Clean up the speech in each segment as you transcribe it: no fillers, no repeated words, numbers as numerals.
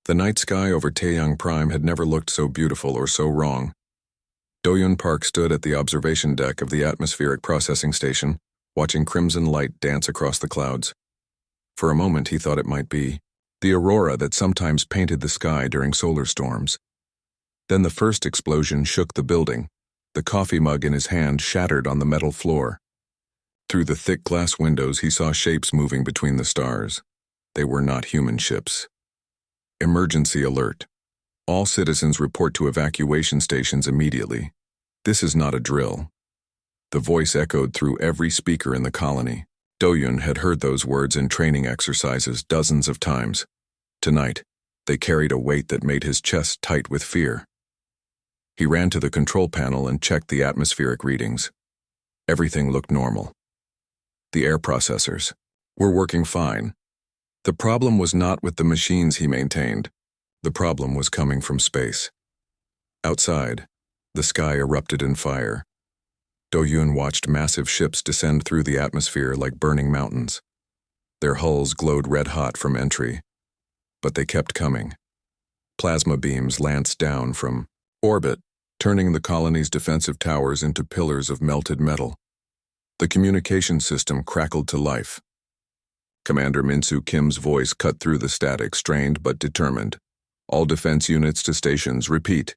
The night sky over Taeyang Prime had never looked so beautiful or so wrong. Do-Yun Park stood at the observation deck of the atmospheric processing station, watching crimson light dance across the clouds. For a moment he thought it might be the aurora that sometimes painted the sky during solar storms. Then the first explosion shook the building. The coffee mug in his hand shattered on the metal floor. Through the thick glass windows he saw shapes moving between the stars. They were not human ships. Emergency alert. All citizens report to evacuation stations immediately. This is not a drill. The voice echoed through every speaker in the colony. Do-Yun had heard those words in training exercises dozens of times. Tonight, they carried a weight that made his chest tight with fear. He ran to the control panel and checked the atmospheric readings. Everything looked normal. The air processors were working fine. The problem was not with the machines he maintained. The problem was coming from space. Outside, the sky erupted in fire. Do-Yun watched massive ships descend through the atmosphere like burning mountains. Their hulls glowed red-hot from entry, but they kept coming. Plasma beams lanced down from orbit, turning the colony's defensive towers into pillars of melted metal. The communication system crackled to life. Commander Min-Soo Kim's voice cut through the static, strained but determined. All defense units to stations, repeat.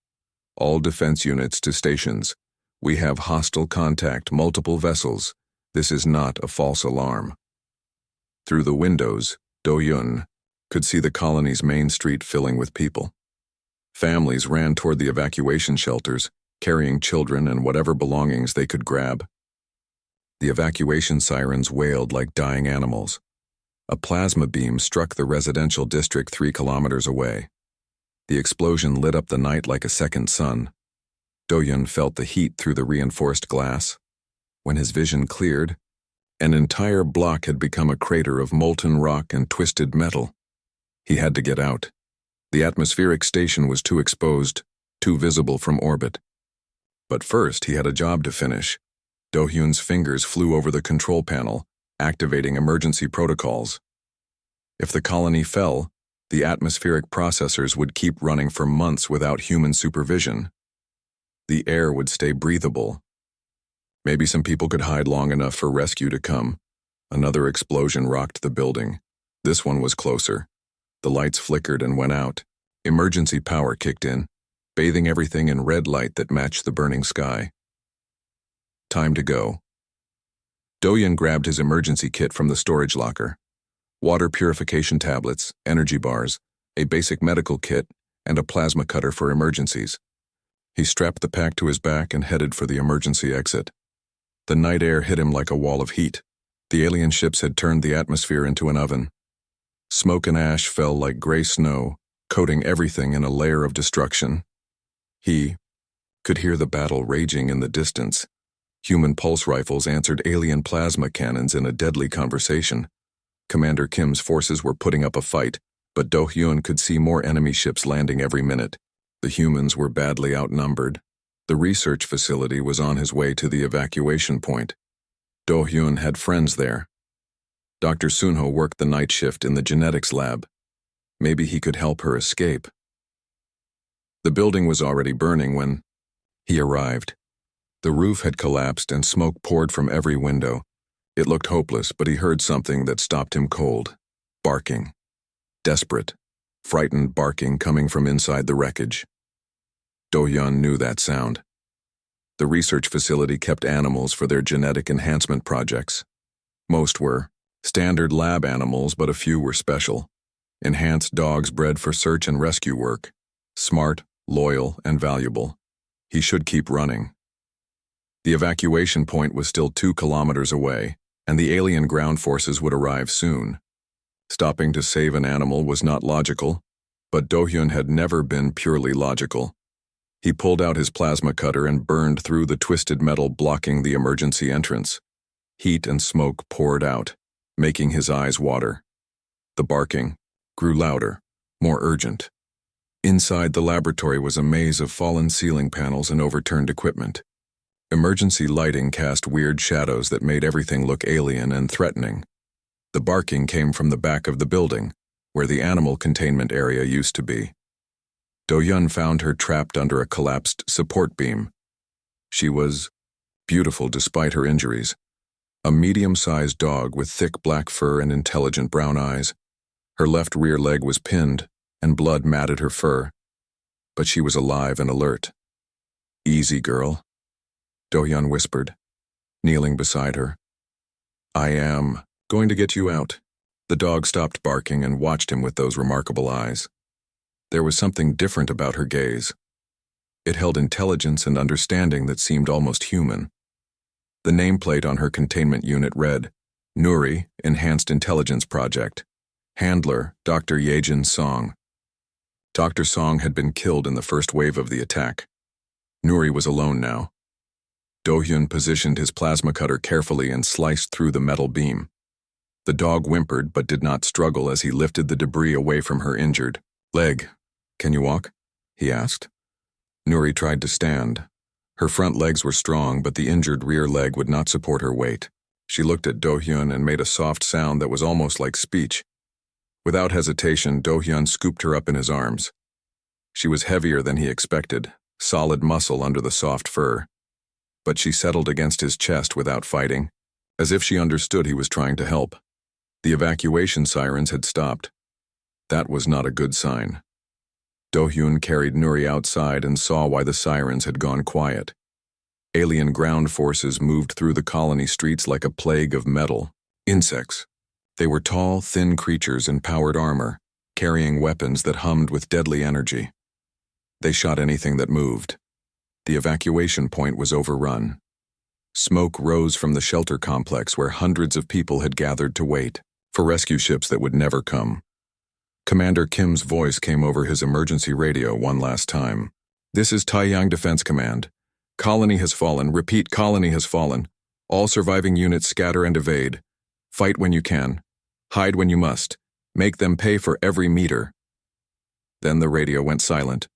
All defense units to stations. We have hostile contact, multiple vessels. This is not a false alarm. Through the windows, Do-Yun could see the colony's main street filling with people. Families ran toward the evacuation shelters, carrying children and whatever belongings they could grab. The evacuation sirens wailed like dying animals. A plasma beam struck the residential district 3 kilometers away. The explosion lit up the night like a second sun. Do-Yun felt the heat through the reinforced glass. When his vision cleared, an entire block had become a crater of molten rock and twisted metal. He had to get out. The atmospheric station was too exposed, too visible from orbit. But first he had a job to finish. Do-Hyun's fingers flew over the control panel, activating emergency protocols. If the colony fell, the atmospheric processors would keep running for months without human supervision. The air would stay breathable. Maybe some people could hide long enough for rescue to come. Another explosion rocked the building. This one was closer. The lights flickered and went out. Emergency power kicked in, bathing everything in red light that matched the burning sky. Time to go. Do-Yun grabbed his emergency kit from the storage locker. Water purification tablets, energy bars, a basic medical kit, and a plasma cutter for emergencies. He strapped the pack to his back and headed for the emergency exit. The night air hit him like a wall of heat. The alien ships had turned the atmosphere into an oven. Smoke and ash fell like gray snow, coating everything in a layer of destruction. He could hear the battle raging in the distance. Human pulse rifles answered alien plasma cannons in a deadly conversation. Commander Kim's forces were putting up a fight, but Do-Hyun could see more enemy ships landing every minute. The humans were badly outnumbered. The research facility was on his way to the evacuation point. Do-Hyun had friends there. Dr. Sunho worked the night shift in the genetics lab. Maybe he could help her escape. The building was already burning when he arrived. The roof had collapsed and smoke poured from every window. It looked hopeless, but he heard something that stopped him cold. Barking. Desperate, frightened barking coming from inside the wreckage. Do-Yun knew that sound. The research facility kept animals for their genetic enhancement projects. Most were standard lab animals, but a few were special. Enhanced dogs bred for search and rescue work. Smart, loyal, and valuable. He should keep running. The evacuation point was still 2 kilometers away, and the alien ground forces would arrive soon. Stopping to save an animal was not logical, but Do-Hyun had never been purely logical. He pulled out his plasma cutter and burned through the twisted metal blocking the emergency entrance. Heat and smoke poured out, making his eyes water. The barking grew louder, more urgent. Inside the laboratory was a maze of fallen ceiling panels and overturned equipment. Emergency lighting cast weird shadows that made everything look alien and threatening. The barking came from the back of the building, where the animal containment area used to be. Do-hyun found her trapped under a collapsed support beam. She was beautiful despite her injuries. A medium-sized dog with thick black fur and intelligent brown eyes. Her left rear leg was pinned, and blood matted her fur. But she was alive and alert. "Easy, girl," Do-hyun whispered, kneeling beside her. "I am going to get you out." The dog stopped barking and watched him with those remarkable eyes. There was something different about her gaze. It held intelligence and understanding that seemed almost human. The nameplate on her containment unit read, "Nuri, Enhanced Intelligence Project. Handler, Dr. Yejin Song." Dr. Song had been killed in the first wave of the attack. Nuri was alone now. Do-hyun positioned his plasma cutter carefully and sliced through the metal beam. The dog whimpered but did not struggle as he lifted the debris away from her injured leg. "Can you walk?" he asked. Nuri tried to stand. Her front legs were strong, but the injured rear leg would not support her weight. She looked at Do-hyun and made a soft sound that was almost like speech. Without hesitation, Do-hyun scooped her up in his arms. She was heavier than he expected, solid muscle under the soft fur. But she settled against his chest without fighting, as if she understood he was trying to help. The evacuation sirens had stopped. That was not a good sign. Do-hyun carried Nuri outside and saw why the sirens had gone quiet. Alien ground forces moved through the colony streets like a plague of metal insects. They were tall, thin creatures in powered armor, carrying weapons that hummed with deadly energy. They shot anything that moved. The evacuation point was overrun. Smoke rose from the shelter complex where hundreds of people had gathered to wait for rescue ships that would never come. Commander Kim's voice came over his emergency radio one last time. "This is Taiyang Defense Command. Colony has fallen. Repeat, colony has fallen. All surviving units scatter and evade. Fight when you can. Hide when you must. Make them pay for every meter." Then the radio went silent.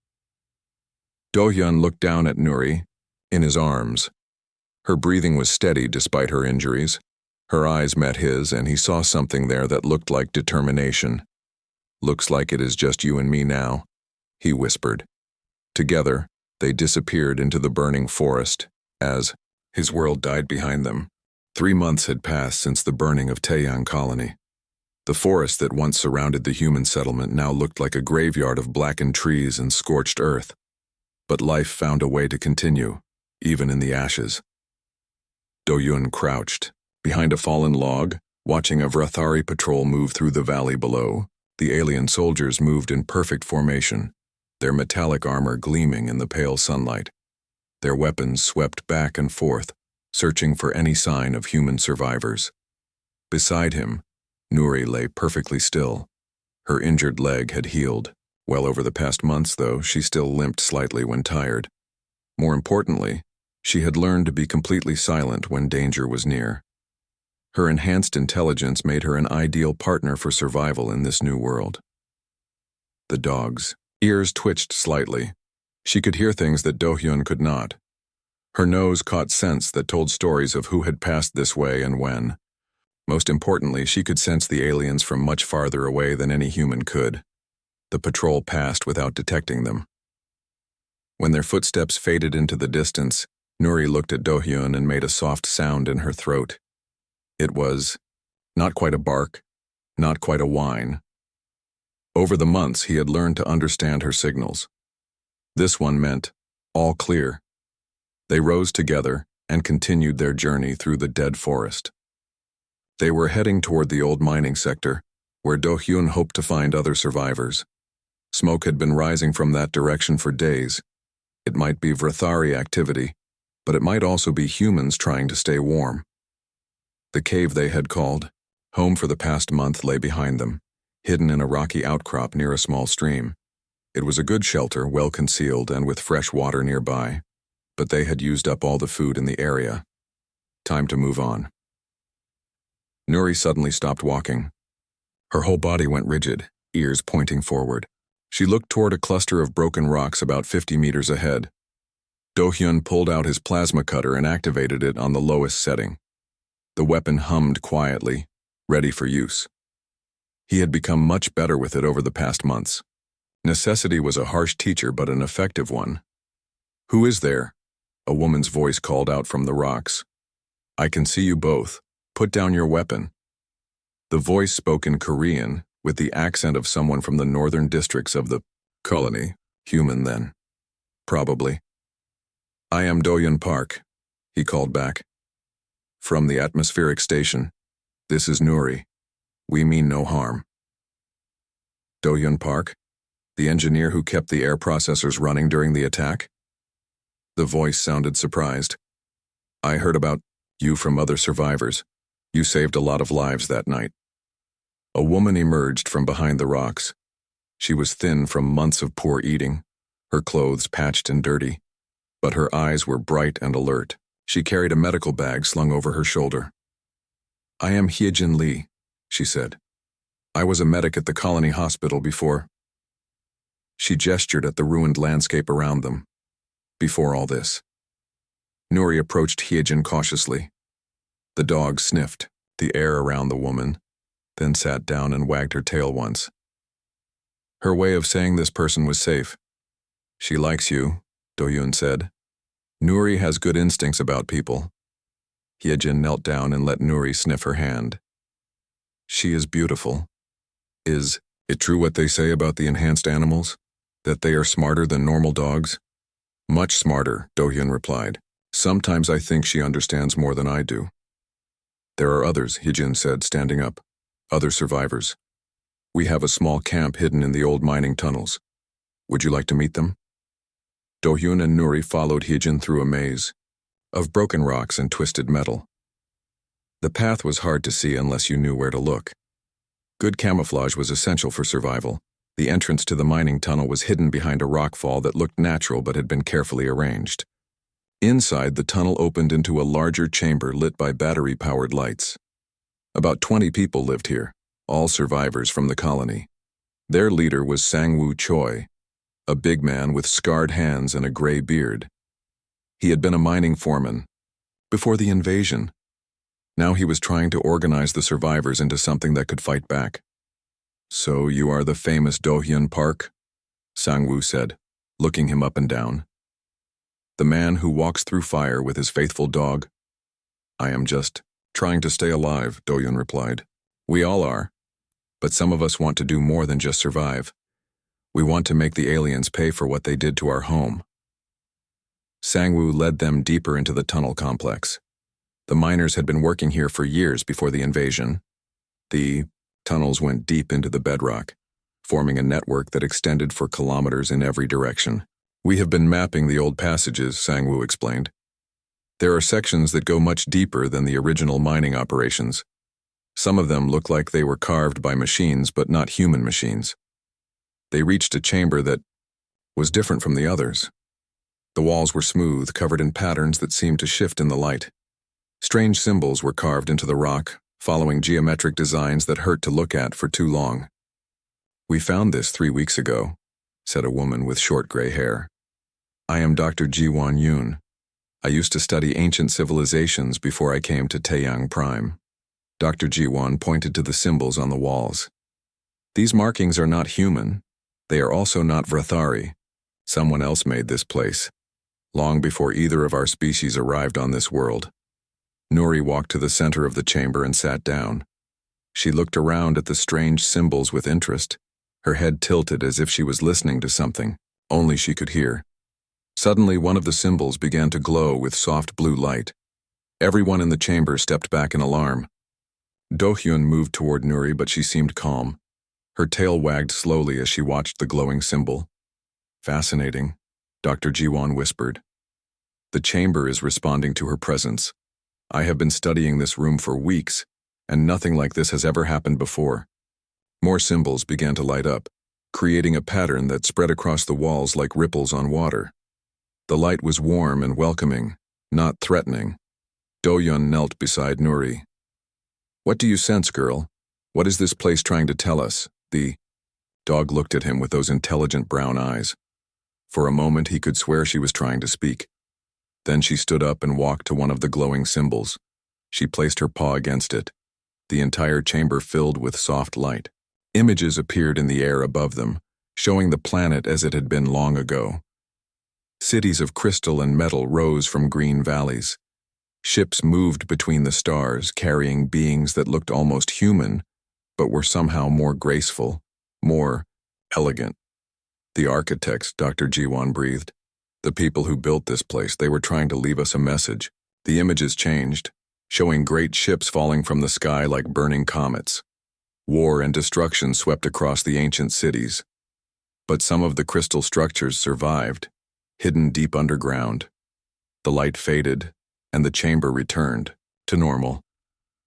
Do-hyun looked down at Nuri, in his arms. Her breathing was steady despite her injuries. Her eyes met his, and he saw something there that looked like determination. "Looks like it is just you and me now," he whispered. Together, they disappeared into the burning forest, as his world died behind them. 3 months had passed since the burning of Taeyang Colony. The forest that once surrounded the human settlement now looked like a graveyard of blackened trees and scorched earth. But life found a way to continue, even in the ashes. Do-hyun crouched, behind a fallen log, watching a Vrathari patrol move through the valley below. The alien soldiers moved in perfect formation, their metallic armor gleaming in the pale sunlight. Their weapons swept back and forth, searching for any sign of human survivors. Beside him, Nuri lay perfectly still. Her injured leg had healed. Well over the past months, though, she still limped slightly when tired. More importantly, she had learned to be completely silent when danger was near. Her enhanced intelligence made her an ideal partner for survival in this new world. The dog's ears twitched slightly. She could hear things that Do-hyun could not. Her nose caught scents that told stories of who had passed this way and when. Most importantly, she could sense the aliens from much farther away than any human could. The patrol passed without detecting them. When their footsteps faded into the distance, Nuri looked at Do-hyun and made a soft sound in her throat. It was not quite a bark, not quite a whine. Over the months, he had learned to understand her signals. This one meant, all clear. They rose together and continued their journey through the dead forest. They were heading toward the old mining sector, where Do-hyun hoped to find other survivors. Smoke had been rising from that direction for days. It might be Vrathari activity, but it might also be humans trying to stay warm. The cave they had called home for the past month lay behind them, hidden in a rocky outcrop near a small stream. It was a good shelter, well concealed and with fresh water nearby, but they had used up all the food in the area. Time to move on. Nuri suddenly stopped walking. Her whole body went rigid, ears pointing forward. She looked toward a cluster of broken rocks about 50 meters ahead. Do-hyun pulled out his plasma cutter and activated it on the lowest setting. The weapon hummed quietly, ready for use. He had become much better with it over the past months. Necessity was a harsh teacher but an effective one. "Who is there?" A woman's voice called out from the rocks. "I can see you both. Put down your weapon." The voice spoke in Korean, with the accent of someone from the northern districts of the colony. Human then. Probably. "I am Do-Hyun Park," he called back. "From the atmospheric station. This is Nuri. We mean no harm." Do-Hyun Park? The engineer who kept the air processors running during the attack? The voice sounded surprised. "I heard about you from other survivors. You saved a lot of lives that night." A woman emerged from behind the rocks. She was thin from months of poor eating, her clothes patched and dirty, but her eyes were bright and alert. She carried a medical bag slung over her shoulder. "I am Hyejin Lee," she said. "I was a medic at the colony hospital before." She gestured at the ruined landscape around them. "Before all this." Nuri approached Hyejin cautiously. The dog sniffed the air around the woman, then sat down and wagged her tail once. Her way of saying this person was safe. "She likes you," Do-Hyun said. "Nuri has good instincts about people." Hyejin knelt down and let Nuri sniff her hand. "She is beautiful. Is it true what they say about the enhanced animals? That they are smarter than normal dogs?" "Much smarter," Do-Hyun replied. "Sometimes I think she understands more than I do." "There are others," Hyejin said, standing up. "Other survivors. We have a small camp hidden in the old mining tunnels. Would you like to meet them?" Do-Hyun and Nuri followed Hyejin through a maze of broken rocks and twisted metal. The path was hard to see unless you knew where to look. Good camouflage was essential for survival. The entrance to the mining tunnel was hidden behind a rockfall that looked natural but had been carefully arranged. Inside, the tunnel opened into a larger chamber lit by battery-powered lights. About 20 people lived here, all survivors from the colony. Their leader was Sang-woo Choi, a big man with scarred hands and a gray beard. He had been a mining foreman before the invasion. Now he was trying to organize the survivors into something that could fight back. "So you are the famous Do-Hyun Park?" Sang-woo said, looking him up and down. "The man who walks through fire with his faithful dog?" "I am just trying to stay alive," Do-Hyun replied. "We all are. But some of us want to do more than just survive. We want to make the aliens pay for what they did to our home." Sang-woo led them deeper into the tunnel complex. The miners had been working here for years before the invasion. The tunnels went deep into the bedrock, forming a network that extended for kilometers in every direction. "We have been mapping the old passages," Sang-woo explained. "There are sections that go much deeper than the original mining operations. Some of them look like they were carved by machines, but not human machines. They reached a chamber that was different from the others. The walls were smooth, covered in patterns that seemed to shift in the light. Strange symbols were carved into the rock, following geometric designs that hurt to look at for too long. "We found this 3 weeks ago," said a woman with short gray hair. "I am Dr. Ji-won Yoon. I used to study ancient civilizations before I came to Taeyang Prime." Dr. Ji-won pointed to the symbols on the walls. "These markings are not human. They are also not Vrathari. Someone else made this place, long before either of our species arrived on this world." Nuri walked to the center of the chamber and sat down. She looked around at the strange symbols with interest, her head tilted as if she was listening to something only she could hear. Suddenly, one of the symbols began to glow with soft blue light. Everyone in the chamber stepped back in alarm. Do-Hyun moved toward Nuri, but she seemed calm. Her tail wagged slowly as she watched the glowing symbol. "Fascinating," Dr. Ji-won whispered. "The chamber is responding to her presence. I have been studying this room for weeks, and nothing like this has ever happened before." More symbols began to light up, creating a pattern that spread across the walls like ripples on water. The light was warm and welcoming, not threatening. Do-Hyun knelt beside Nuri. "What do you sense, girl? What is this place trying to tell us?" The dog looked at him with those intelligent brown eyes. For a moment he could swear she was trying to speak. Then she stood up and walked to one of the glowing symbols. She placed her paw against it. The entire chamber filled with soft light. Images appeared in the air above them, showing the planet as it had been long ago. Cities of crystal and metal rose from green valleys. Ships moved between the stars, carrying beings that looked almost human, but were somehow more graceful, more elegant. The architects, Dr. Jiwan breathed. The people who built this place, they were trying to leave us a message. The images changed, showing great ships falling from the sky like burning comets. War and destruction swept across the ancient cities. But some of the crystal structures survived, hidden deep underground. The light faded, and the chamber returned to normal.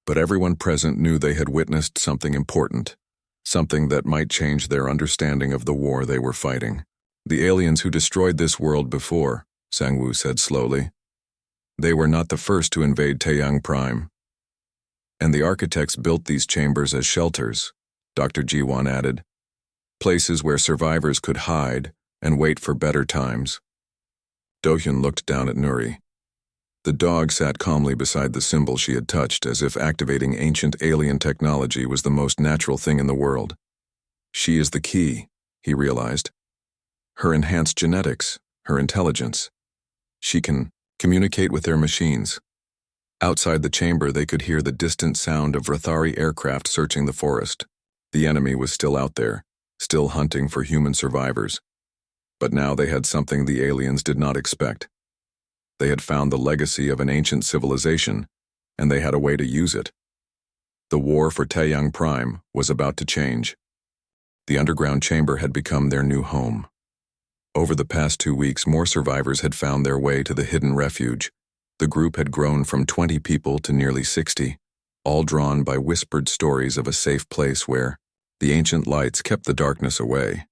But everyone present knew they had witnessed something important, something that might change their understanding of the war they were fighting. The aliens who destroyed this world before, Sang-woo said slowly. They were not the first to invade Taeyang Prime. And the architects built these chambers as shelters, Dr. Jiwan added. Places where survivors could hide and wait for better times. Do-hyun looked down at Nuri. The dog sat calmly beside the symbol she had touched, as if activating ancient alien technology was the most natural thing in the world. She is the key, he realized. Her enhanced genetics, her intelligence. She can communicate with their machines. Outside the chamber, they could hear the distant sound of Rathari aircraft searching the forest. The enemy was still out there, still hunting for human survivors. But now they had something the aliens did not expect. They had found the legacy of an ancient civilization, and they had a way to use it. The war for Taeyang Prime was about to change. The underground chamber had become their new home. Over the past 2 weeks, more survivors had found their way to the hidden refuge. The group had grown from 20 people to nearly 60, all drawn by whispered stories of a safe place where the ancient lights kept the darkness away.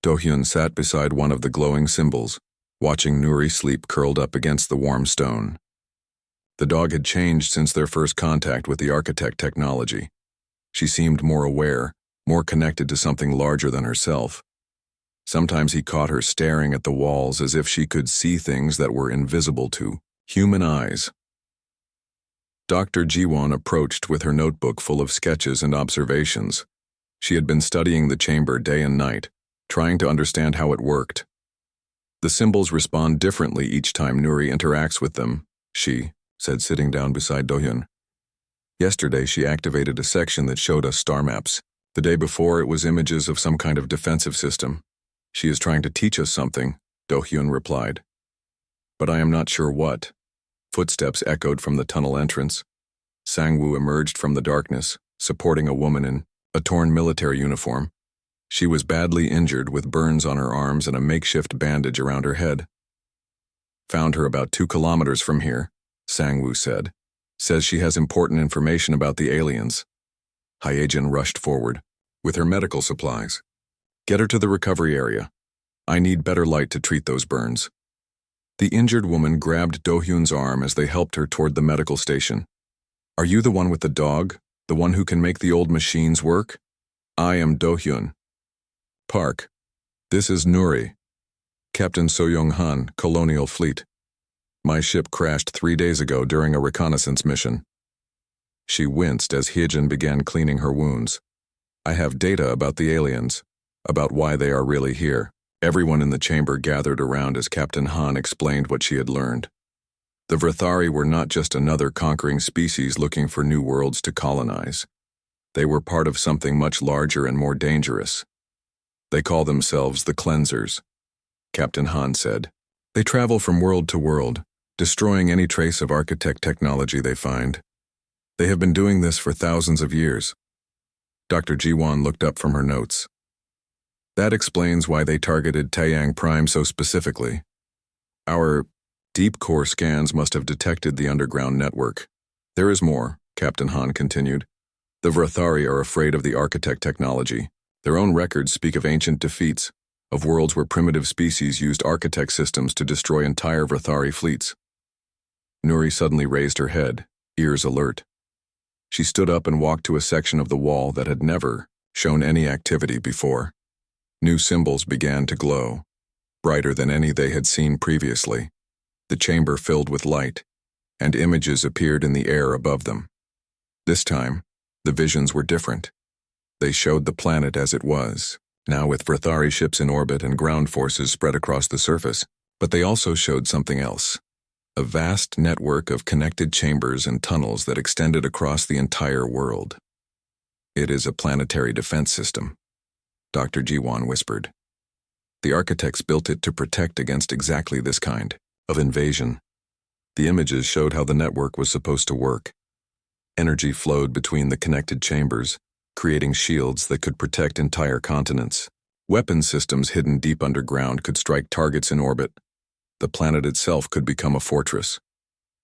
Do-hyun sat beside one of the glowing symbols, watching Nuri sleep curled up against the warm stone. The dog had changed since their first contact with the architect technology. She seemed more aware, more connected to something larger than herself. Sometimes he caught her staring at the walls as if she could see things that were invisible to human eyes. Dr. Jiwon approached with her notebook full of sketches and observations. She had been studying the chamber day and night, trying to understand how it worked. The symbols respond differently each time Nuri interacts with them, she said, sitting down beside Do-hyun. Yesterday she activated a section that showed us star maps. The day before it was images of some kind of defensive system. She is trying to teach us something, Do-hyun replied. But I am not sure what. Footsteps echoed from the tunnel entrance. Sang-woo emerged from the darkness, supporting a woman in a torn military uniform. She was badly injured with burns on her arms and a makeshift bandage around her head. Found her about 2 kilometers from here, Sang-woo said. Says she has important information about the aliens. Hyejin rushed forward, with her medical supplies. Get her to the recovery area. I need better light to treat those burns. The injured woman grabbed Do-hyun's arm as they helped her toward the medical station. Are you the one with the dog? The one who can make the old machines work? I am Do-hyun. Park. This is Nuri. Captain So-young-han, Colonial Fleet. My ship crashed 3 days ago during a reconnaissance mission. She winced as Hyejin began cleaning her wounds. I have data about the aliens, about why they are really here. Everyone in the chamber gathered around as Captain Han explained what she had learned. The Vrathari were not just another conquering species looking for new worlds to colonize. They were part of something much larger and more dangerous. They call themselves the Cleansers, Captain Han said. They travel from world to world, destroying any trace of architect technology they find. They have been doing this for thousands of years. Dr. Jiwan looked up from her notes. That explains why they targeted Taeyang Prime so specifically. Our deep core scans must have detected the underground network. There is more, Captain Han continued. The Vrathari are afraid of the architect technology. Their own records speak of ancient defeats, of worlds where primitive species used architect systems to destroy entire Vrathari fleets. Nuri suddenly raised her head, ears alert. She stood up and walked to a section of the wall that had never shown any activity before. New symbols began to glow, brighter than any they had seen previously. The chamber filled with light, and images appeared in the air above them. This time, the visions were different. They showed the planet as it was, now with Vrathari ships in orbit and ground forces spread across the surface. But they also showed something else. A vast network of connected chambers and tunnels that extended across the entire world. "It is a planetary defense system," Dr. Jiwan whispered. "The architects built it to protect against exactly this kind of invasion." The images showed how the network was supposed to work. Energy flowed between the connected chambers, creating shields that could protect entire continents. Weapon systems hidden deep underground could strike targets in orbit. The planet itself could become a fortress.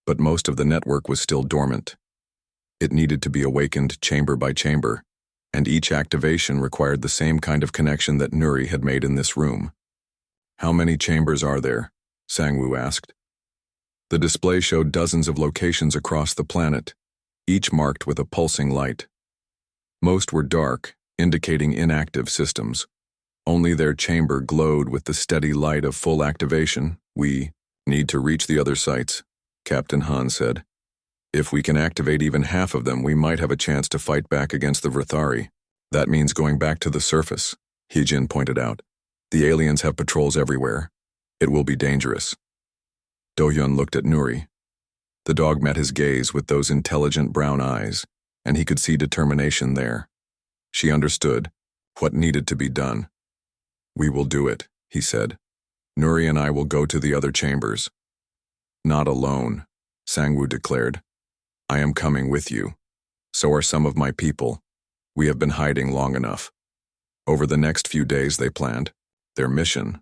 But most of the network was still dormant. It needed to be awakened chamber by chamber, and each activation required the same kind of connection that Nuri had made in this room. "How many chambers are there?" Sangwoo asked. The display showed dozens of locations across the planet, each marked with a pulsing light. Most were dark, indicating inactive systems. Only their chamber glowed with the steady light of full activation. "We need to reach the other sites," Captain Han said. "If we can activate even half of them, we might have a chance to fight back against the Vrathari. That means going back to the surface," Heejin pointed out. "The aliens have patrols everywhere. It will be dangerous." Do-hyun looked at Nuri. The dog met his gaze with those intelligent brown eyes, and he could see determination there. She understood what needed to be done. "We will do it," he said. "Nuri and I will go to the other chambers." "Not alone," Sangwoo declared. "I am coming with you. So are some of my people. We have been hiding long enough." Over the next few days they planned their mission.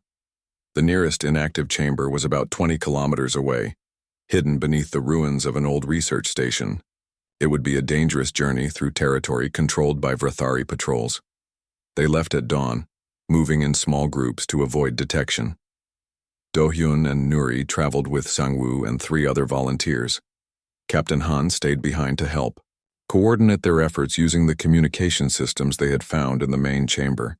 The nearest inactive chamber was about 20 kilometers away, hidden beneath the ruins of an old research station. It would be a dangerous journey through territory controlled by Vrathari patrols. They left at dawn, moving in small groups to avoid detection. Do-hyun and Nuri traveled with Sangwoo and 3 other volunteers. Captain Han stayed behind to help, coordinate their efforts using the communication systems they had found in the main chamber.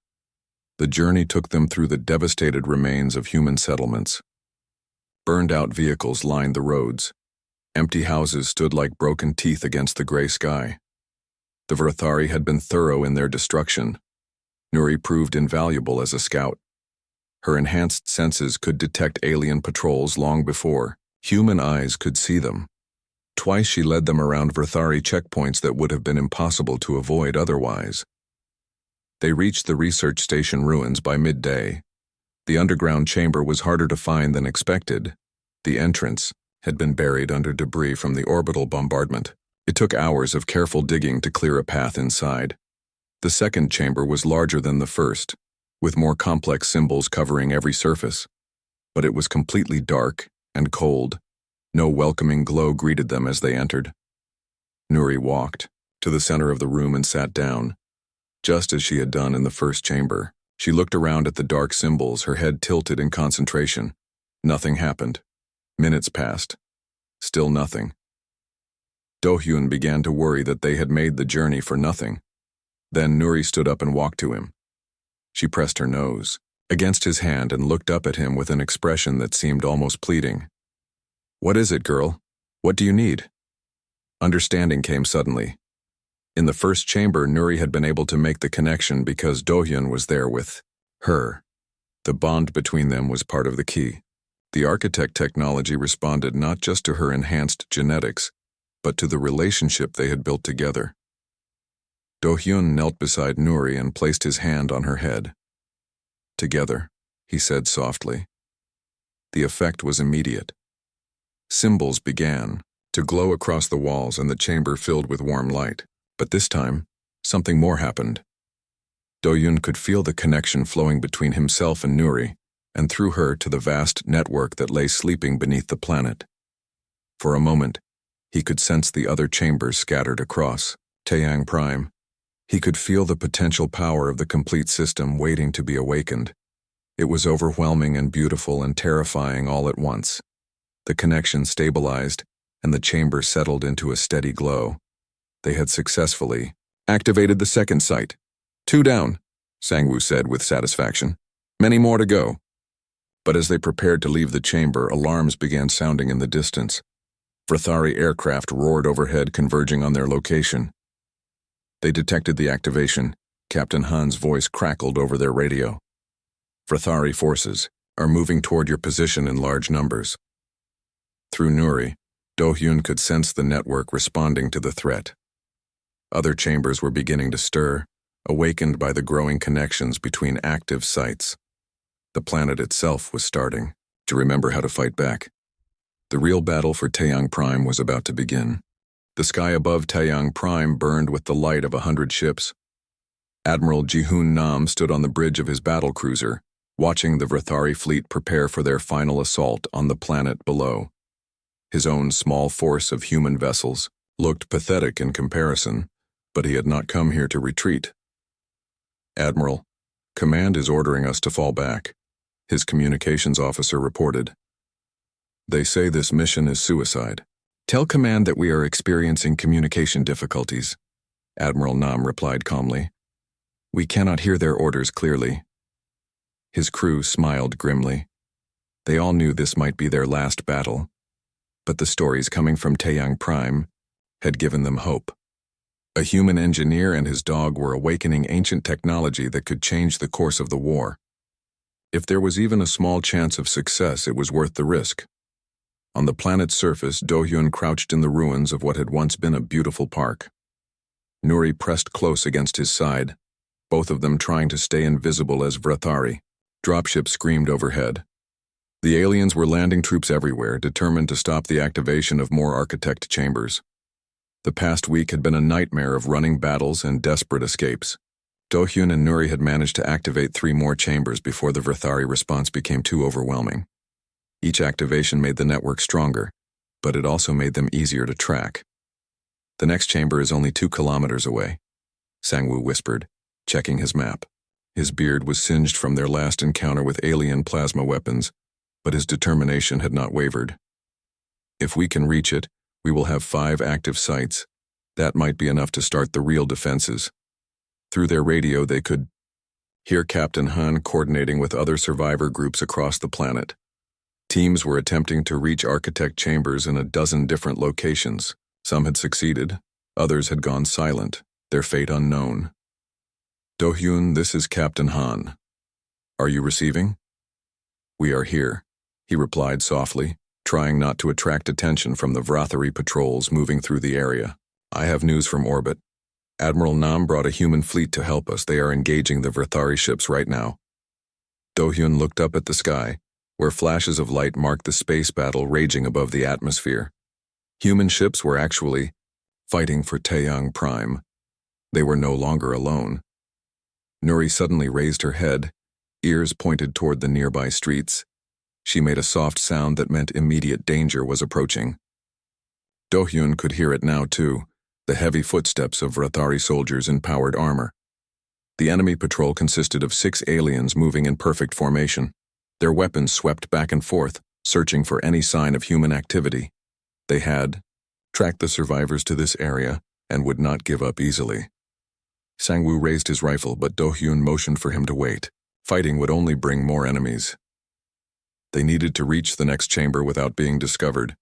The journey took them through the devastated remains of human settlements. Burned-out vehicles lined the roads. Empty houses stood like broken teeth against the gray sky. The Vrathari had been thorough in their destruction. Nuri proved invaluable as a scout. Her enhanced senses could detect alien patrols long before human eyes could see them. Twice she led them around Vrathari checkpoints that would have been impossible to avoid otherwise. They reached the research station ruins by midday. The underground chamber was harder to find than expected. The entrance had been buried under debris from the orbital bombardment. It took hours of careful digging to clear a path inside. The second chamber was larger than the first, with more complex symbols covering every surface. But it was completely dark and cold. No welcoming glow greeted them as they entered. Nuri walked to the center of the room and sat down. Just as she had done in the first chamber, she looked around at the dark symbols, her head tilted in concentration. Nothing happened. Minutes passed. Still nothing. Do-hyun began to worry that they had made the journey for nothing. Then Nuri stood up and walked to him. She pressed her nose against his hand and looked up at him with an expression that seemed almost pleading. "What is it, girl? What do you need?" Understanding came suddenly. In the first chamber, Nuri had been able to make the connection because Do-hyun was there with her. The bond between them was part of the key. The architect technology responded not just to her enhanced genetics, but to the relationship they had built together. Do-hyun knelt beside Nuri and placed his hand on her head. "Together," he said softly. The effect was immediate. Symbols began to glow across the walls and the chamber filled with warm light. But this time, something more happened. Do-hyun could feel the connection flowing between himself and Nuri, and through her to the vast network that lay sleeping beneath the planet. For a moment, he could sense the other chambers scattered across Taeyang Prime. He could feel the potential power of the complete system waiting to be awakened. It was overwhelming and beautiful and terrifying all at once. The connection stabilized, and the chamber settled into a steady glow. They had successfully activated the second site. 2 down, Sangwoo said with satisfaction. Many more to go. But as they prepared to leave the chamber, alarms began sounding in the distance. Vrathari aircraft roared overhead, converging on their location. They detected the activation Captain Han's voice crackled over their radio. Vrathari forces are moving toward your position in large numbers. Through Nuri, Do-hyun could sense the network responding to the threat. Other chambers were beginning to stir, awakened by the growing connections between active sites. The planet itself was starting to remember how to fight back. The real battle for Taeyang Prime was about to begin. The sky above Taeyang Prime burned with the light of 100 ships. Admiral Ji-hoon Nam stood on the bridge of his battle cruiser, watching the Vrathari fleet prepare for their final assault on the planet below. His own small force of human vessels looked pathetic in comparison, but he had not come here to retreat. Admiral, Command is ordering us to fall back, his communications officer reported. They say this mission is suicide. Tell Command that we are experiencing communication difficulties, Admiral Nam replied calmly. We cannot hear their orders clearly. His crew smiled grimly. They all knew this might be their last battle, but the stories coming from Taeyang Prime had given them hope. A human engineer and his dog were awakening ancient technology that could change the course of the war. If there was even a small chance of success, it was worth the risk. On the planet's surface, Do-hyun crouched in the ruins of what had once been a beautiful park. Nuri pressed close against his side, both of them trying to stay invisible as Vrathari. Dropships screamed overhead. The aliens were landing troops everywhere, determined to stop the activation of more architect chambers. The past week had been a nightmare of running battles and desperate escapes. Do-hyun and Nuri had managed to activate 3 more chambers before the Vrathari response became too overwhelming. Each activation made the network stronger, but it also made them easier to track. The next chamber is only 2 kilometers away, Sang-woo whispered, checking his map. His beard was singed from their last encounter with alien plasma weapons, but his determination had not wavered. If we can reach it, we will have 5 active sites. That might be enough to start the real defenses. Through their radio, they could hear Captain Han coordinating with other survivor groups across the planet. Teams were attempting to reach architect chambers in a dozen different locations. Some had succeeded, others had gone silent, their fate unknown. Do-hyun, this is Captain Han. Are you receiving? We are here, he replied softly, trying not to attract attention from the Vrathari patrols moving through the area. I have news from orbit. Admiral Nam brought a human fleet to help us. They are engaging the Vrathari ships right now. Do-hyun looked up at the sky, where flashes of light marked the space battle raging above the atmosphere. Human ships were actually fighting for Taeyang Prime. They were no longer alone. Nuri suddenly raised her head, ears pointed toward the nearby streets. She made a soft sound that meant immediate danger was approaching. Do-hyun could hear it now too, the heavy footsteps of Vrathari soldiers in powered armor. The enemy patrol consisted of 6 aliens moving in perfect formation. Their weapons swept back and forth, searching for any sign of human activity. They had tracked the survivors to this area and would not give up easily. Sang-woo raised his rifle, but Do-hyun motioned for him to wait. Fighting would only bring more enemies. They needed to reach the next chamber without being discovered.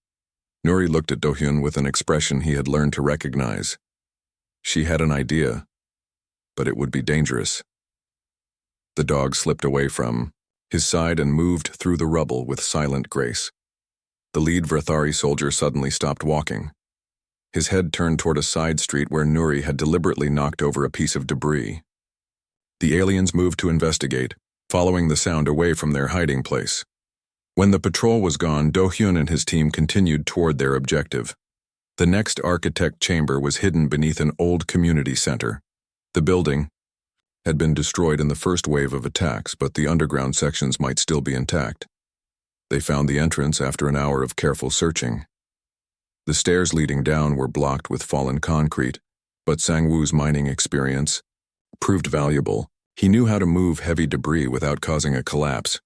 Nuri looked at Do-hyun with an expression he had learned to recognize. She had an idea, but it would be dangerous. The dog slipped away from his side and moved through the rubble with silent grace. The lead Vrathari soldier suddenly stopped walking. His head turned toward a side street where Nuri had deliberately knocked over a piece of debris. The aliens moved to investigate, following the sound away from their hiding place. When the patrol was gone, Do-hyun and his team continued toward their objective. The next architect chamber was hidden beneath an old community center. The building had been destroyed in the first wave of attacks, but the underground sections might still be intact. They found the entrance after an hour of careful searching. The stairs leading down were blocked with fallen concrete, but Sang-woo's mining experience proved valuable. He knew how to move heavy debris without causing a collapse.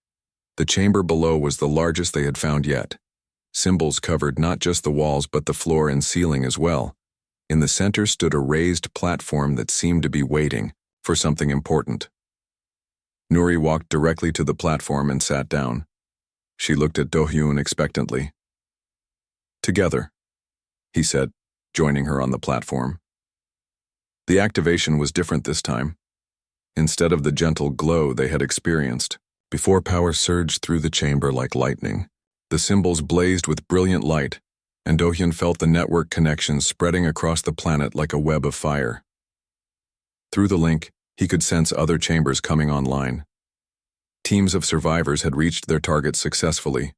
The chamber below was the largest they had found yet. Symbols covered not just the walls but the floor and ceiling as well. In the center stood a raised platform that seemed to be waiting for something important. Nuri walked directly to the platform and sat down. She looked at Do-hyun expectantly. Together, he said, joining her on the platform. The activation was different this time. instead of the gentle glow they had experienced. Before power surged through the chamber like lightning, the symbols blazed with brilliant light, and Do-hyun felt the network connections spreading across the planet like a web of fire. Through the link, he could sense other chambers coming online. Teams of survivors had reached their targets successfully.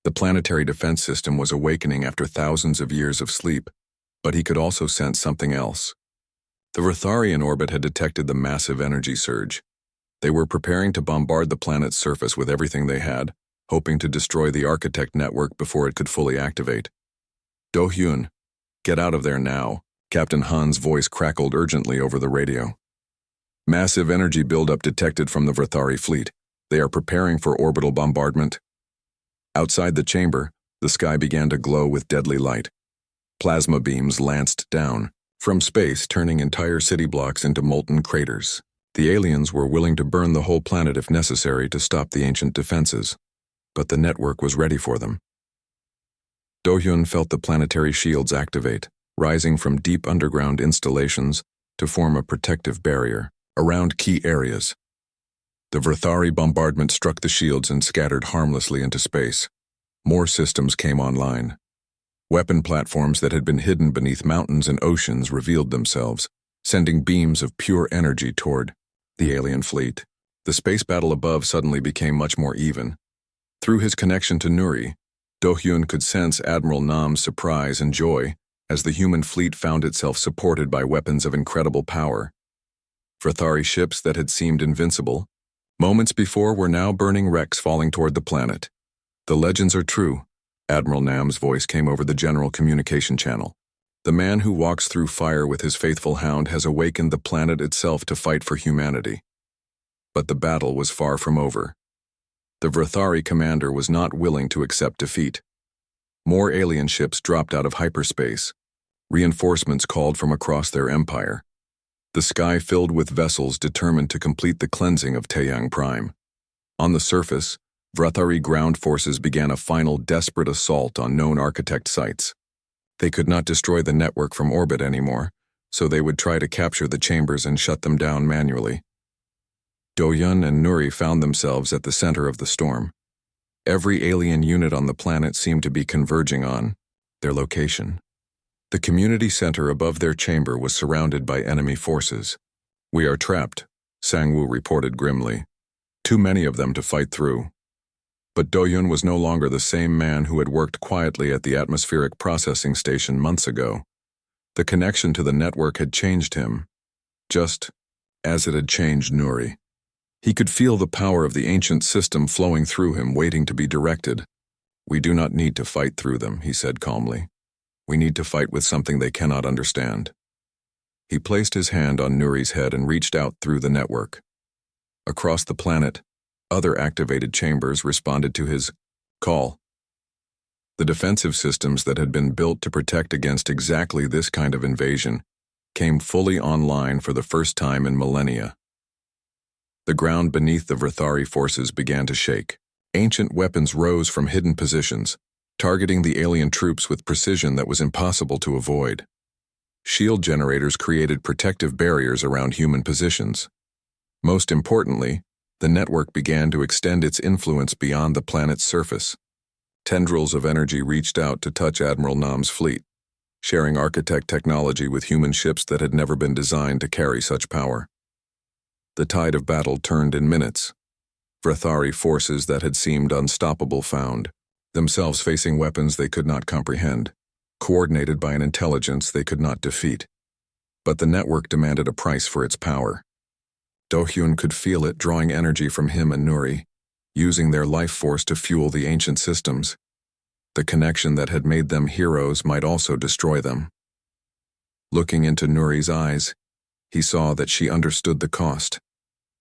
The planetary defense system was awakening after thousands of years of sleep, but he could also sense something else. The Vrathari in orbit had detected the massive energy surge. They were preparing to bombard the planet's surface with everything they had, hoping to destroy the Architect network before it could fully activate. Do-hyun, get out of there now, Captain Han's voice crackled urgently over the radio. Massive energy buildup detected from the Vrathari fleet. They are preparing for orbital bombardment. Outside the chamber, the sky began to glow with deadly light. Plasma beams lanced down from space, turning entire city blocks into molten craters. The aliens were willing to burn the whole planet if necessary to stop the ancient defenses, but the network was ready for them. Do-hyun felt the planetary shields activate, rising from deep underground installations to form a protective barrier around key areas. The Vrathari bombardment struck the shields and scattered harmlessly into space. More systems came online. Weapon platforms that had been hidden beneath mountains and oceans revealed themselves, sending beams of pure energy toward the alien fleet. The space battle above suddenly became much more even. Through his connection to Nuri, Do-hyun could sense Admiral Nam's surprise and joy as the human fleet found itself supported by weapons of incredible power. Vrathari ships that had seemed invincible moments before were now burning wrecks falling toward the planet. The legends are true. Admiral Nam's voice came over the general communication channel. The man who walks through fire with his faithful hound has awakened the planet itself to fight for humanity. But the battle was far from over. The Vrathari commander was not willing to accept defeat. More alien ships dropped out of hyperspace. Reinforcements called from across their empire. The sky filled with vessels determined to complete the cleansing of Taeyang Prime. On the surface, Vrathari ground forces began a final desperate assault on known Architect sites. They could not destroy the network from orbit anymore, so they would try to capture the chambers and shut them down manually. Do-hyun and Nuri found themselves at the center of the storm. Every alien unit on the planet seemed to be converging on their location. The community center above their chamber was surrounded by enemy forces. "We are trapped," Sang-woo reported grimly. "Too many of them to fight through." But Do-hyun was no longer the same man who had worked quietly at the atmospheric processing station months ago. The connection to the network had changed him, just as it had changed Nuri. He could feel the power of the ancient system flowing through him, waiting to be directed. "We do not need to fight through them," he said calmly. "We need to fight with something they cannot understand." He placed his hand on Nuri's head and reached out through the network. Across the planet, other activated chambers responded to his call. The defensive systems that had been built to protect against exactly this kind of invasion came fully online for the first time in millennia. The ground beneath the Vrathari forces began to shake. Ancient weapons rose from hidden positions, targeting the alien troops with precision that was impossible to avoid. Shield generators created protective barriers around human positions. Most importantly, the network began to extend its influence beyond the planet's surface. Tendrils of energy reached out to touch Admiral Nam's fleet, sharing Architect technology with human ships that had never been designed to carry such power. The tide of battle turned in minutes. Vrathari forces that had seemed unstoppable found themselves facing weapons they could not comprehend, coordinated by an intelligence they could not defeat. But the network demanded a price for its power. Do-hyun could feel it drawing energy from him and Nuri, using their life force to fuel the ancient systems. The connection that had made them heroes might also destroy them. Looking into Nuri's eyes, he saw that she understood the cost.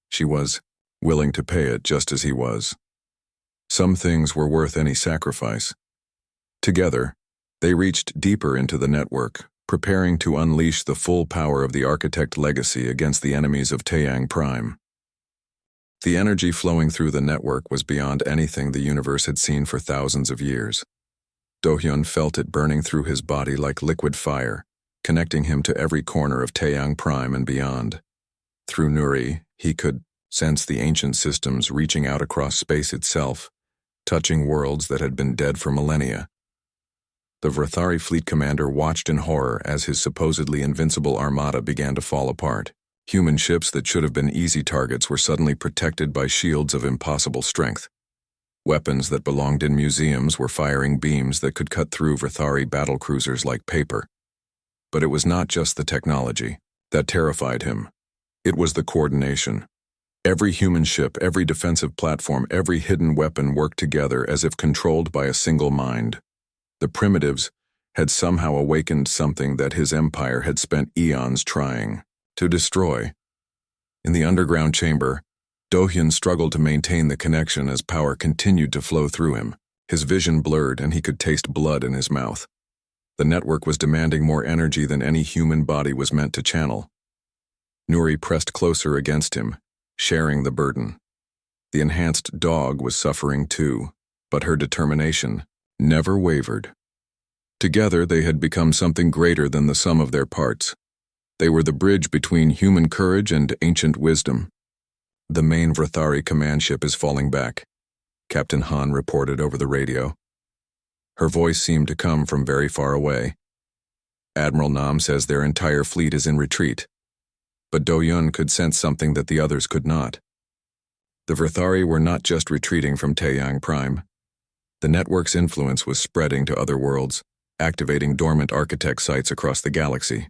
She was willing to pay it just as he was. Some things were worth any sacrifice. Together, they reached deeper into the network, preparing to unleash the full power of the Architect legacy against the enemies of Taeyang Prime. The energy flowing through the network was beyond anything the universe had seen for thousands of years. Do-hyun felt it burning through his body like liquid fire, connecting him to every corner of Taeyang Prime and beyond. Through Nuri, he could sense the ancient systems reaching out across space itself, touching worlds that had been dead for millennia. The Vrathari fleet commander watched in horror as his supposedly invincible armada began to fall apart. Human ships that should have been easy targets were suddenly protected by shields of impossible strength. Weapons that belonged in museums were firing beams that could cut through Vrathari battlecruisers like paper. But it was not just the technology that terrified him. It was the coordination. Every human ship, every defensive platform, every hidden weapon worked together as if controlled by a single mind. The primitives had somehow awakened something that his empire had spent eons trying to destroy. In the underground chamber, Do-hyun struggled to maintain the connection as power continued to flow through him. His vision blurred and he could taste blood in his mouth. The network was demanding more energy than any human body was meant to channel. Nuri pressed closer against him, sharing the burden. The enhanced dog was suffering too, but her determination never wavered. Together they had become something greater than the sum of their parts. They were the bridge between human courage and ancient wisdom. "The main Vrathari command ship is falling back," Captain Han reported over the radio. Her voice seemed to come from very far away. "Admiral Nam says their entire fleet is in retreat." But Do-hyun could sense something that the others could not. The Vrathari were not just retreating from Taeyang Prime. The network's influence was spreading to other worlds, activating dormant architect sites across the galaxy.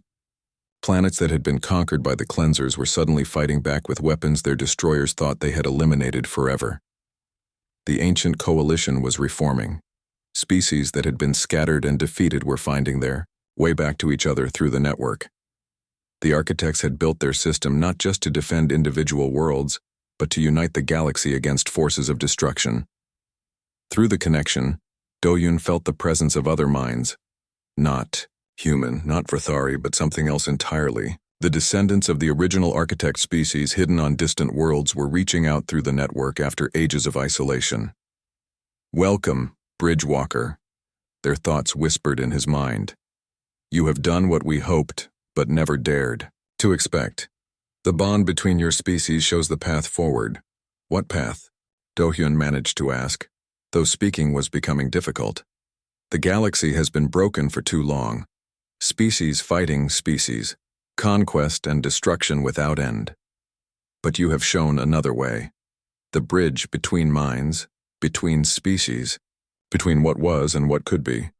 Planets that had been conquered by the cleansers were suddenly fighting back with weapons their destroyers thought they had eliminated forever. The ancient coalition was reforming. Species that had been scattered and defeated were finding their way back to each other through the network. The architects had built their system not just to defend individual worlds, but to unite the galaxy against forces of destruction. Through the connection, Do-hyun felt the presence of other minds. Not human, not Vrathari, but something else entirely. The descendants of the original architect species hidden on distant worlds were reaching out through the network after ages of isolation. "Welcome, Bridgewalker," their thoughts whispered in his mind. "You have done what we hoped, but never dared to expect. The bond between your species shows the path forward." "What path?" Do-hyun managed to ask, though speaking was becoming difficult. "The galaxy has been broken for too long. Species fighting species, conquest and destruction without end. But you have shown another way. The bridge between minds, between species, between what was and what could be."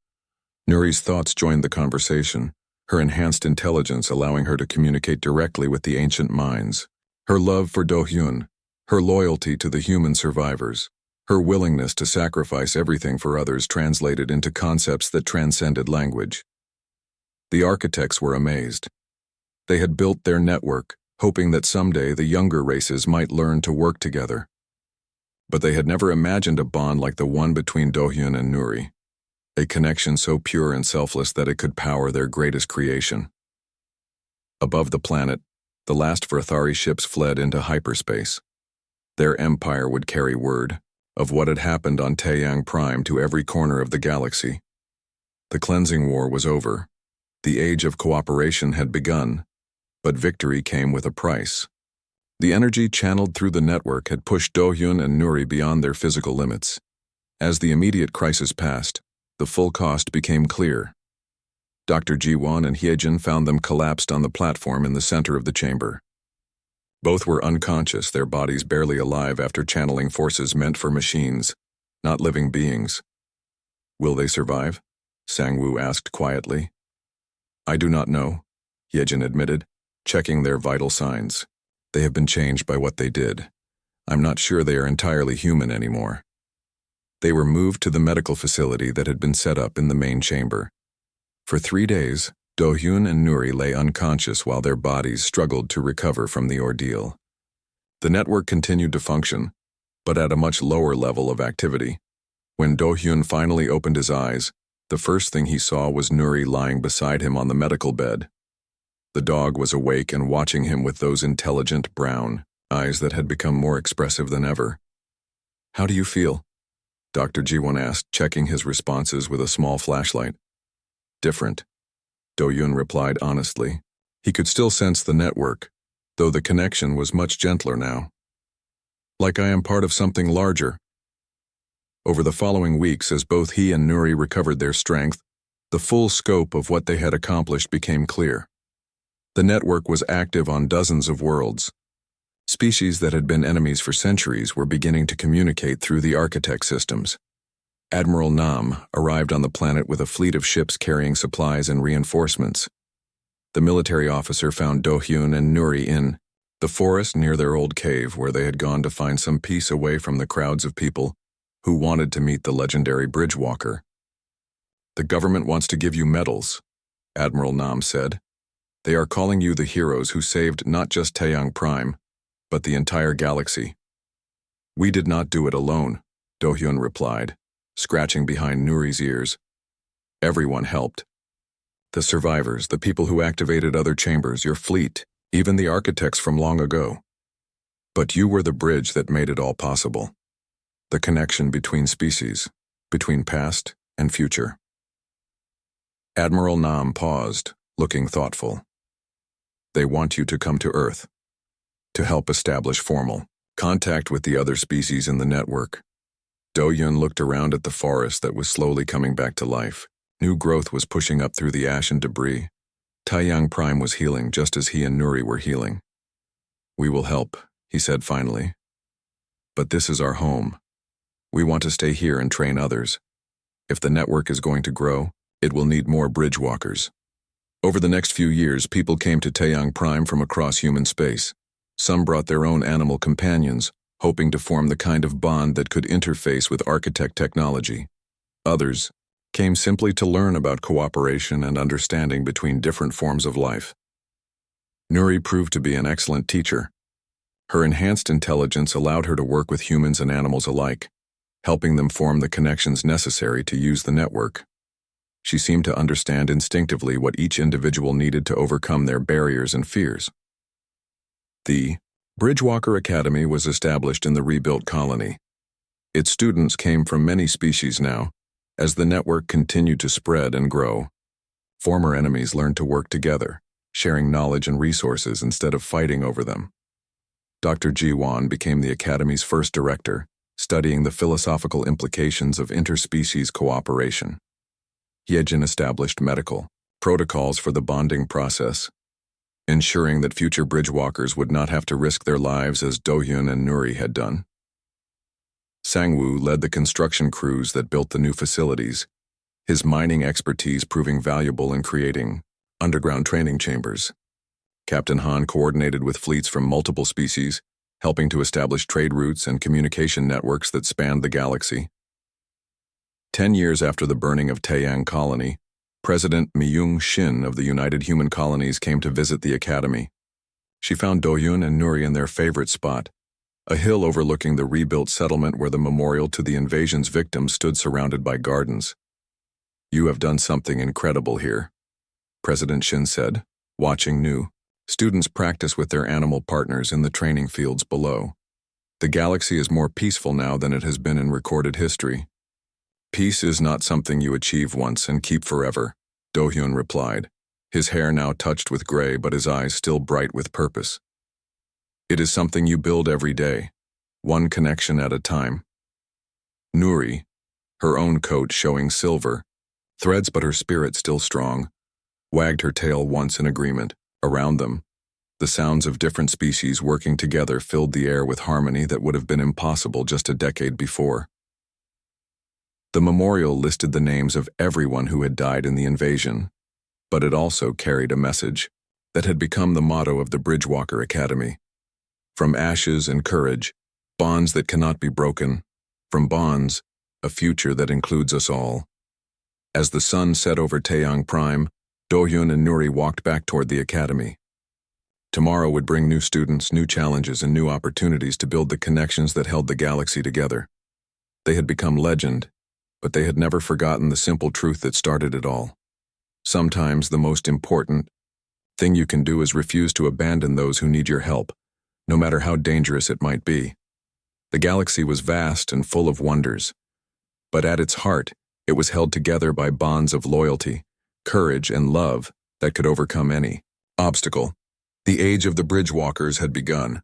Nuri's thoughts joined the conversation, her enhanced intelligence allowing her to communicate directly with the ancient minds. Her love for Do-hyun, her loyalty to the human survivors, her willingness to sacrifice everything for others translated into concepts that transcended language. The architects were amazed. They had built their network, hoping that someday the younger races might learn to work together. But they had never imagined a bond like the one between Do-hyun and Nuri, a connection so pure and selfless that it could power their greatest creation. Above the planet, the last Vrathari ships fled into hyperspace. Their empire would carry word of what had happened on Taeyang Prime to every corner of the galaxy. The cleansing war was over. The age of cooperation had begun, but victory came with a price. The energy channeled through the network had pushed Do-hyun and Nuri beyond their physical limits. As the immediate crisis passed, the full cost became clear. Dr. Ji-won and Hyejin found them collapsed on the platform in the center of the chamber. Both were unconscious, their bodies barely alive after channeling forces meant for machines, not living beings. "Will they survive?" Sang-woo asked quietly. "I do not know," Hyejin admitted, checking their vital signs. "They have been changed by what they did. I'm not sure they are entirely human anymore." They were moved to the medical facility that had been set up in the main chamber. For 3 days, Do-hyun and Nuri lay unconscious while their bodies struggled to recover from the ordeal. The network continued to function, but at a much lower level of activity. When Do-hyun finally opened his eyes, the first thing he saw was Nuri lying beside him on the medical bed. The dog was awake and watching him with those intelligent brown eyes that had become more expressive than ever. "How do you feel?" Dr. Ji-won asked, checking his responses with a small flashlight. "Different," Do-hyun replied honestly. He could still sense the network, though the connection was much gentler now. Like I am part of something larger. Over the following weeks, as both he and Nuri recovered their strength, the full scope of what they had accomplished became clear. The network was active on dozens of worlds. Species that had been enemies for centuries were beginning to communicate through the architect systems. Admiral Nam arrived on the planet with a fleet of ships carrying supplies and reinforcements. The military officer found Do-hyun and Nuri in the forest near their old cave, where they had gone to find some peace away from the crowds of people who wanted to meet the legendary Bridgewalker. "The government wants to give you medals," Admiral Nam said. "They are calling you the heroes who saved not just Taeyang Prime, but the entire galaxy." "We did not do it alone," Do-hyun replied, scratching behind Nuri's ears. "Everyone helped. The survivors, the people who activated other chambers, your fleet, even the architects from long ago. But you were the bridge that made it all possible. The connection between species, between past and future." Admiral Nam paused, looking thoughtful. "They want you to come to Earth, to help establish formal contact with the other species in the network." Do-hyun looked around at the forest that was slowly coming back to life. New growth was pushing up through the ash and debris. Taeyang Prime was healing just as he and Nuri were healing. "We will help," he said finally. "But this is our home. We want to stay here and train others. If the network is going to grow, it will need more bridgewalkers." Over the next few years, people came to Taeyang Prime from across human space. Some brought their own animal companions, hoping to form the kind of bond that could interface with architect technology. Others came simply to learn about cooperation and understanding between different forms of life. Nuri proved to be an excellent teacher. Her enhanced intelligence allowed her to work with humans and animals alike, helping them form the connections necessary to use the network. She seemed to understand instinctively what each individual needed to overcome their barriers and fears. The Bridgewalker Academy was established in the rebuilt colony. Its students came from many species now. As the network continued to spread and grow, former enemies learned to work together, sharing knowledge and resources instead of fighting over them. Dr. Ji-won became the Academy's first director, studying the philosophical implications of interspecies cooperation. Yejin established medical protocols for the bonding process, ensuring that future bridgewalkers would not have to risk their lives as Do-hyun and Nuri had done. Sang-woo led the construction crews that built the new facilities, his mining expertise proving valuable in creating underground training chambers. Captain Han coordinated with fleets from multiple species, helping to establish trade routes and communication networks that spanned the galaxy. 10 years after the burning of Taeyang Colony, President Myung-shin of the United Human Colonies came to visit the Academy. She found Do-hyun and Nuri in their favorite spot, a hill overlooking the rebuilt settlement where the memorial to the invasion's victims stood surrounded by gardens. "You have done something incredible here," President Shin said, watching new students practice with their animal partners in the training fields below. "The galaxy is more peaceful now than it has been in recorded history." "Peace is not something you achieve once and keep forever," Do-hyun replied, his hair now touched with gray but his eyes still bright with purpose. "It is something you build every day, one connection at a time." Nuri, her own coat showing silver threads but her spirit still strong, wagged her tail once in agreement. Around them, the sounds of different species working together filled the air with harmony that would have been impossible just a decade before. The memorial listed the names of everyone who had died in the invasion, but it also carried a message that had become the motto of the Bridgewalker Academy. From ashes and courage, bonds that cannot be broken. From bonds, a future that includes us all. As the sun set over Taeyang Prime, Do-hyun and Nuri walked back toward the academy. Tomorrow would bring new students, new challenges, and new opportunities to build the connections that held the galaxy together. They had become legend, but they had never forgotten the simple truth that started it all. Sometimes the most important thing you can do is refuse to abandon those who need your help, no matter how dangerous it might be. The galaxy was vast and full of wonders, but at its heart, it was held together by bonds of loyalty, courage, and love that could overcome any obstacle. The age of the bridge walkers had begun.